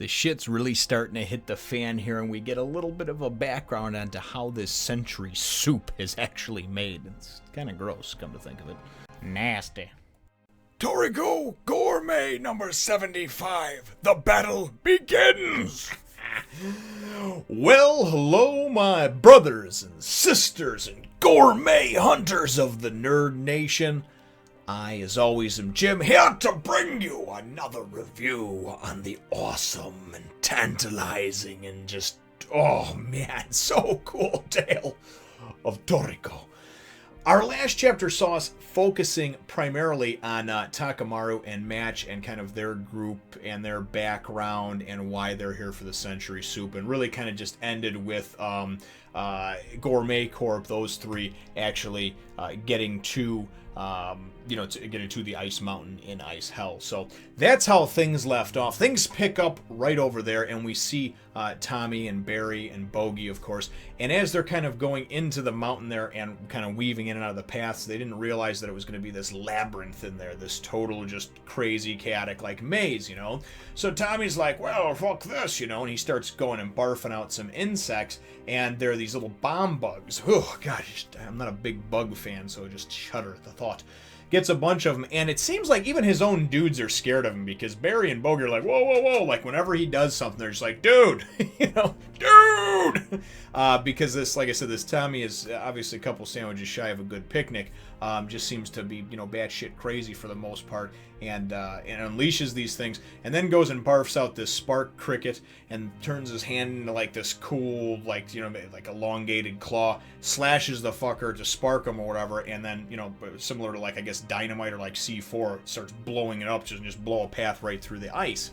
the shit's really starting to hit the fan here, and we get a little bit of a background onto how this century soup is actually made. It's kind of gross, come to think of it. Nasty. Toriko, Gourmet number 75. The battle begins! Well, hello, my brothers and sisters and gourmet hunters of the Nerd Nation. I, as always, am Jim, here to bring you another review on the awesome and tantalizing and just, oh man, so cool tale of Toriko. Our last chapter saw us focusing primarily on Takamaru and Match and kind of their group and their background and why they're here for the Century Soup, and really kind of just ended with Gourmet Corp, those three actually getting to getting to the Ice Mountain in Ice Hell. So that's how things left off. Things pick up right over there, and we see Tommy and Barry and Boogie, of course. And as they're kind of going into the mountain there and kind of weaving in and out of the paths, they didn't realize that it was going to be this labyrinth in there, this total just crazy chaotic like maze, you know. So Tommy's like, well, fuck this, you know, and he starts going and barfing out some insects, and there are these little bomb bugs. Oh, gosh, I'm not a big bug fan, so just shudder at the thought. Gets a bunch of them, and it seems like even his own dudes are scared of him, because Barry and Bogey are like, whoa, whoa, whoa, like whenever he does something, they're just like, dude, dude, because this, like I said, this Tommy is obviously a couple sandwiches shy of a good picnic, just seems to be, batshit crazy for the most part, and unleashes these things, and then goes and barfs out this spark cricket, and turns his hand into like this cool, like elongated claw, slashes the fucker to spark him or whatever, and then, similar to like, I guess, dynamite or like C4, starts blowing it up, just blow a path right through the ice.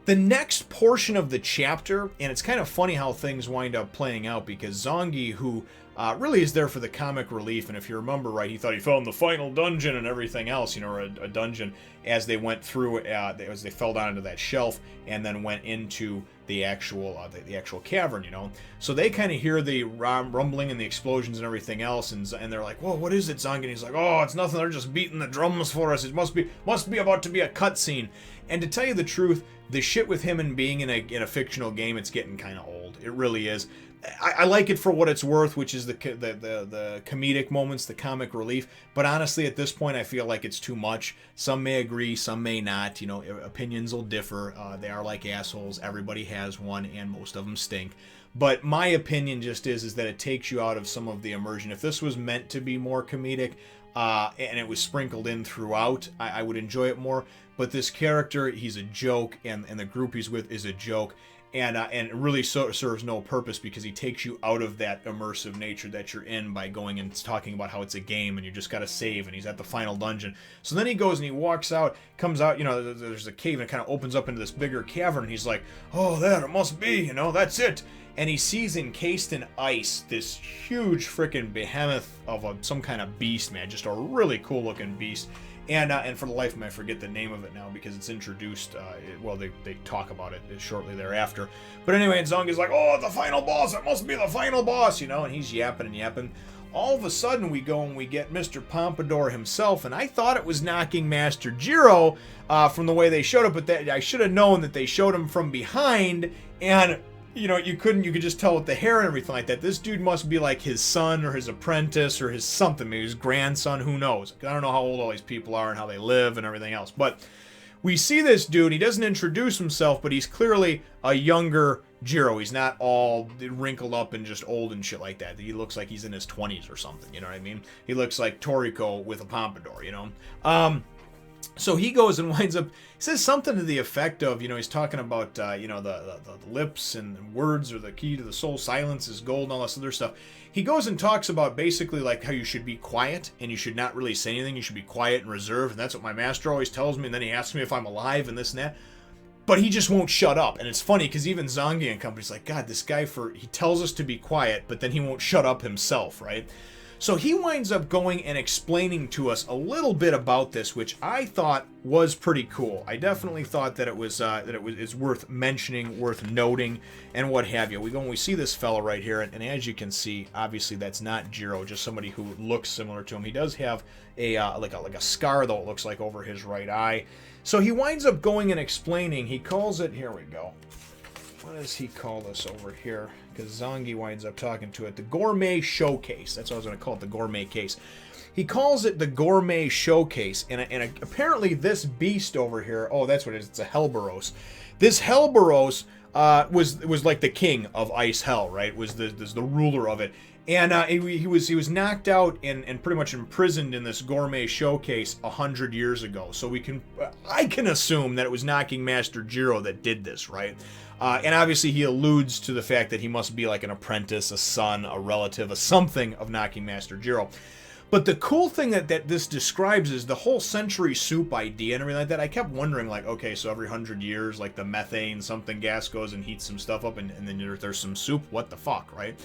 The next portion of the chapter, and it's kind of funny how things wind up playing out, because Zongeh, who really is there for the comic relief, and if you remember right, he thought he found the final dungeon and everything else, or a dungeon, as they went through, as they fell down into that shelf, and then went into the actual cavern, So they kind of hear the rumbling and the explosions and everything else, and they're like, whoa, what is it, Zonge? And he's like, oh, it's nothing, they're just beating the drums for us, it must be about to be a cutscene. And to tell you the truth, the shit with him and being in a fictional game, it's getting kind of old. It really is. I like it for what it's worth, which is the comedic moments, the comic relief. But honestly, at this point, I feel like it's too much. Some may agree, some may not. Opinions will differ. They are like assholes. Everybody has one, and most of them stink. But my opinion just is that it takes you out of some of the immersion. If this was meant to be more comedic, and it was sprinkled in throughout, I would enjoy it more. But this character, he's a joke, and the group he's with is a joke. And it really serves no purpose, because he takes you out of that immersive nature that you're in by going and talking about how it's a game and you just got to save, and he's at the final dungeon. So then he goes and he walks out, comes out, there's a cave, and it kind of opens up into this bigger cavern, and he's like, oh, there it must be, that's it. And he sees encased in ice this huge freaking behemoth of some kind of beast, man, just a really cool looking beast. And for the life of me, I forget the name of it now, because it's introduced, they talk about it shortly thereafter. But anyway, and Zongeh's like, oh, the final boss, it must be the final boss, and he's yapping and yapping. All of a sudden, we go and we get Mr. Pompadour himself, and I thought it was knocking Master Jiro from the way they showed it, but I should have known that they showed him from behind, and you could just tell with the hair and everything like that. This dude must be like his son or his apprentice or his something, maybe his grandson, who knows. I don't know how old all these people are and how they live and everything else. But we see this dude, he doesn't introduce himself, but he's clearly a younger Jiro. He's not all wrinkled up and just old and shit like that. He looks like he's in his 20s or something, you know what I mean? He looks like Toriko with a pompadour, So he goes and winds up, he says something to the effect of, he's talking about, the lips and words are the key to the soul, silence is gold, and all this other stuff. He goes and talks about basically like how you should be quiet and you should not really say anything. You should be quiet and reserved, and that's what my master always tells me. And then he asks me if I'm alive and this and that. But he just won't shut up. And it's funny because even Zongeh and company's like, God, this guy, he tells us to be quiet, but then he won't shut up himself, right? So he winds up going and explaining to us a little bit about this, which I thought was pretty cool. I definitely thought that it's worth mentioning, worth noting, and what have you. We go and we see this fellow right here, and as you can see, obviously that's not Jiro, just somebody who looks similar to him. He does have a like a scar, though, it looks like, over his right eye. So he winds up going and explaining. He calls it, here we go. What does he call this over here? Because Zongeh winds up talking to it. The Gourmet Showcase. That's what I was going to call it, the Gourmet Case. He calls it the Gourmet Showcase. And apparently this beast over here, oh, that's what it is. It's a Hellborus. This Hellborus was like the king of Ice Hell, right? Was the ruler of it. And he was knocked out and pretty much imprisoned in this Gourmet Showcase 100 years ago. So I can assume that it was Knocking Master Jiro that did this, right? And obviously he alludes to the fact that he must be like an apprentice, a son, a relative, a something of Knocking Master Jiro. But the cool thing that this describes is the whole century soup idea and everything like that. I kept wondering, like, okay, so every 100 years, like the methane something gas goes and heats some stuff up, and then there's some soup. What the fuck, right?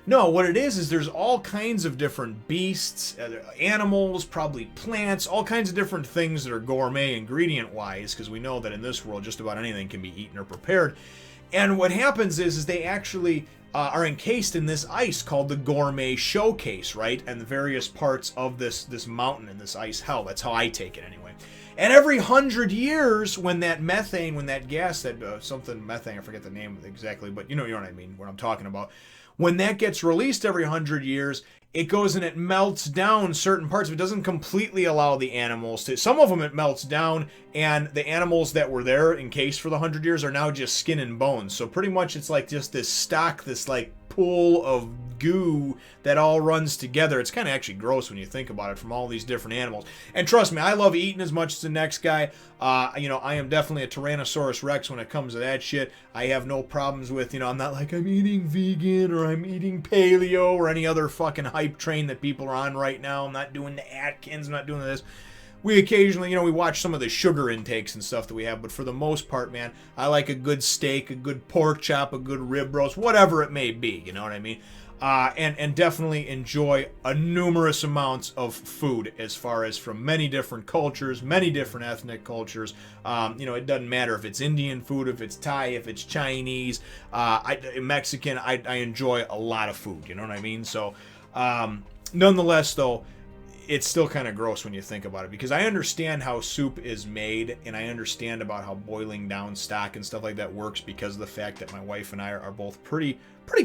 No, what it is there's all kinds of different beasts, animals, probably plants, all kinds of different things that are gourmet ingredient-wise, because we know that in this world just about anything can be eaten or prepared. And what happens is they actually are encased in this ice called the Gourmet Showcase, right? And the various parts of this mountain and this ice hell. That's how I take it anyway. And every 100 years, when that methane, when that gas, that something methane, I forget the name exactly, but you know what I mean, what I'm talking about. When that gets released every 100 years, it goes and it melts down certain parts. It doesn't completely allow the animals to. Some of them it melts down, and the animals that were there encased for the 100 years are now just skin and bones. So pretty much it's like just this stock, this like pool of goo that all runs together. It's kind of actually gross when you think about it, from all these different animals. And trust me, I love eating as much as the next guy. You know, I am definitely a Tyrannosaurus Rex when it comes to that shit. I have no problems with, you know, I'm not like I'm eating vegan or I'm eating paleo or any other fucking hype train that people are on right now. I'm not doing the Atkins, I'm not doing this. We occasionally, you know, we watch some of the sugar intakes and stuff that we have, but for the most part, man, I like a good steak, a good pork chop, a good rib roast, whatever it may be, you know what I mean? And definitely enjoy a numerous amounts of food, as far as from many different cultures, many different ethnic cultures. You know, it doesn't matter if it's Indian food, if it's Thai, if it's Chinese, Mexican. I enjoy a lot of food, you know what I mean? So, nonetheless, though, it's still kind of gross when you think about it, because I understand how soup is made, and I understand about how boiling down stock and stuff like that works, because of the fact that my wife and I are both pretty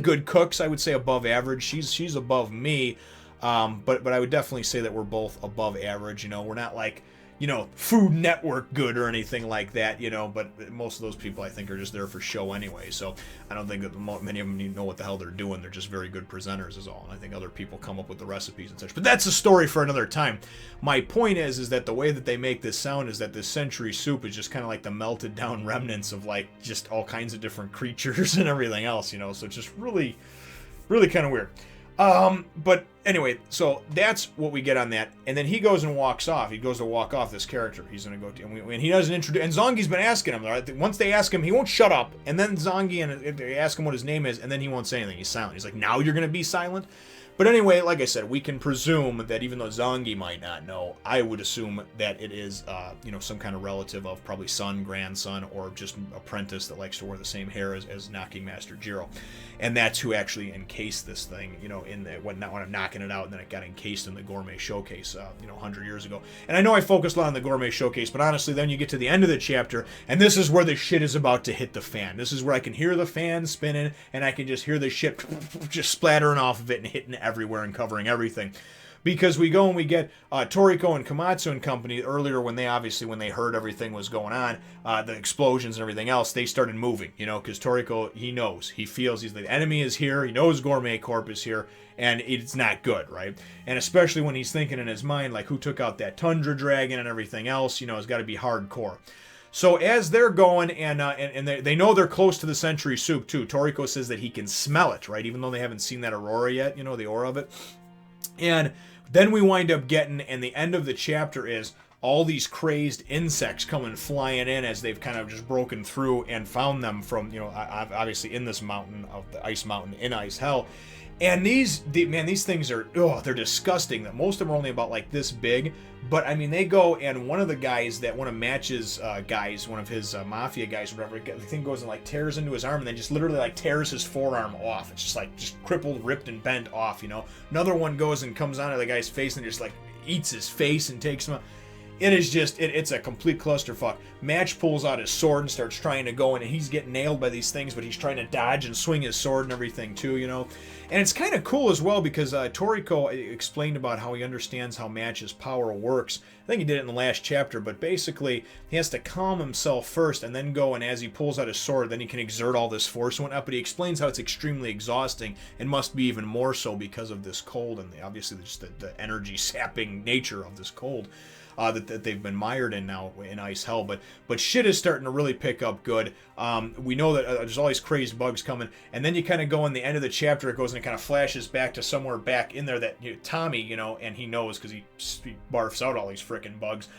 good cooks. I would say above average. She's above me, but I would definitely say that we're both above average. You know, we're not like, you know, Food Network good or anything like that, you know, but most of those people I think are just there for show anyway, so I don't think that many of them even know what the hell they're doing. They're just very good presenters is all, and I think other people come up with the recipes and such, but that's a story for another time. My point is that the way that they make this sound is that this century soup is just kind of like the melted down remnants of like just all kinds of different creatures and everything else, you know, so it's just really kind of weird. But anyway, so that's what we get on that. And then he goes and walks off. He goes to walk off, this character. He's going to go to, and he doesn't introduce, and Zongeh's been asking him, right? Once they ask him, he won't shut up. And then Zongeh, and they ask him what his name is, and then he won't say anything. He's silent. He's like, now you're going to be silent? But anyway, like I said, we can presume that even though Zongeh might not know, I would assume that it is, you know, some kind of relative of probably son, grandson, or just apprentice that likes to wear the same hair as Knocking Master Jiro. And that's who actually encased this thing, you know, when I'm knocking it out, and then it got encased in the Gourmet Showcase, you know, 100 years ago. And I know I focused a lot on the Gourmet Showcase, but honestly, then you get to the end of the chapter, and this is where the shit is about to hit the fan. This is where I can hear the fan spinning, and I can just hear the shit just splattering off of it and hitting everywhere and covering everything. Because we go and we get Toriko and Komatsu and company earlier, when they heard everything was going on, the explosions and everything else, they started moving, you know, because Toriko, he knows, he feels the enemy is here, he knows Gourmet Corp is here, and it's not good, right? And especially when he's thinking in his mind, like, who took out that Tundra Dragon and everything else, you know, it's got to be hardcore. So as they're going, and they know they're close to the century soup too, Toriko says that he can smell it, right? Even though they haven't seen that aurora yet, you know, the aura of it. And then we wind up getting, and the end of the chapter is all these crazed insects coming flying in as they've kind of just broken through and found them from, you know, obviously in this mountain of the ice mountain in Ice Hell. And these things are, they're disgusting. That most of them are only about like this big. But I mean, they go, and one of the guys one of Match's guys, one of his mafia guys, whatever, the thing goes and like tears into his arm, and then just literally like tears his forearm off. It's just crippled, ripped, and bent off, you know. Another one goes and comes onto the guy's face and just like eats his face and takes him out. It is just, it's a complete clusterfuck. Match pulls out his sword and starts trying to go in, and he's getting nailed by these things, but he's trying to dodge and swing his sword and everything too, you know. And it's kind of cool as well because Toriko explained about how he understands how Match's power works. I think he did it in the last chapter, but basically he has to calm himself first and then go, and as he pulls out his sword, then he can exert all this force and whatnot. But he explains how it's extremely exhausting and must be even more so because of this cold and obviously just the energy sapping nature of this cold. That they've been mired in now in Ice Hell, but shit is starting to really pick up good. We know that there's all these crazed bugs coming, and then you kind of go in the end of the chapter, it goes and it kind of flashes back to somewhere back in there that Tommy, you know, and he knows because he barfs out all these frickin' bugs.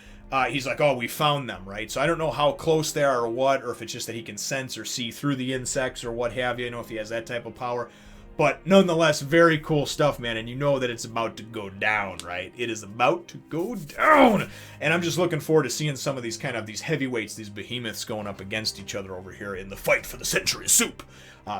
He's like, oh, we found them, right? So I don't know how close they are or what, or if it's just that he can sense or see through the insects or what have you, you know, if he has that type of power. But nonetheless, very cool stuff, man. And you know that it's about to go down, right? It is about to go down. And I'm just looking forward to seeing some of these these heavyweights, these behemoths going up against each other over here in the fight for the century soup.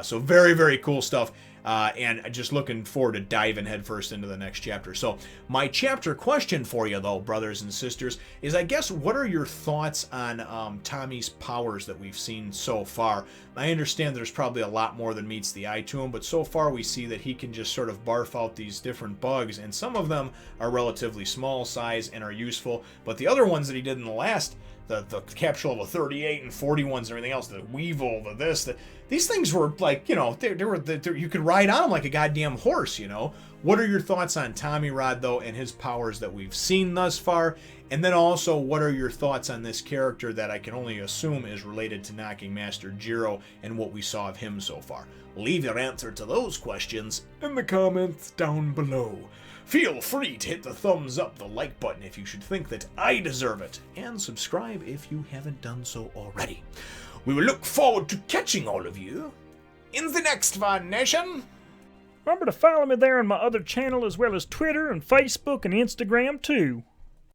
So very, very cool stuff. And just looking forward to diving headfirst into the next chapter. So my chapter question for you, though, brothers and sisters, is I guess what are your thoughts on Tommy's powers that we've seen so far? I understand there's probably a lot more than meets the eye to him, but so far we see that he can just sort of barf out these different bugs, and some of them are relatively small size and are useful, but the other ones that he did in the last, the capsule of a 38 and 41s and everything else, the weevil, these things were like, you know, you could ride on them like a goddamn horse, you know. What are your thoughts on Tommyrod, though, and his powers that we've seen thus far? And then also, what are your thoughts on this character that I can only assume is related to Knocking Master Jiro and what we saw of him so far? Leave your answer to those questions in the comments down below. Feel free to hit the thumbs up, the like button if you should think that I deserve it, and subscribe if you haven't done so already. We will look forward to catching all of you in the next one, Nation. Remember to follow me there on my other channel as well as Twitter and Facebook and Instagram too.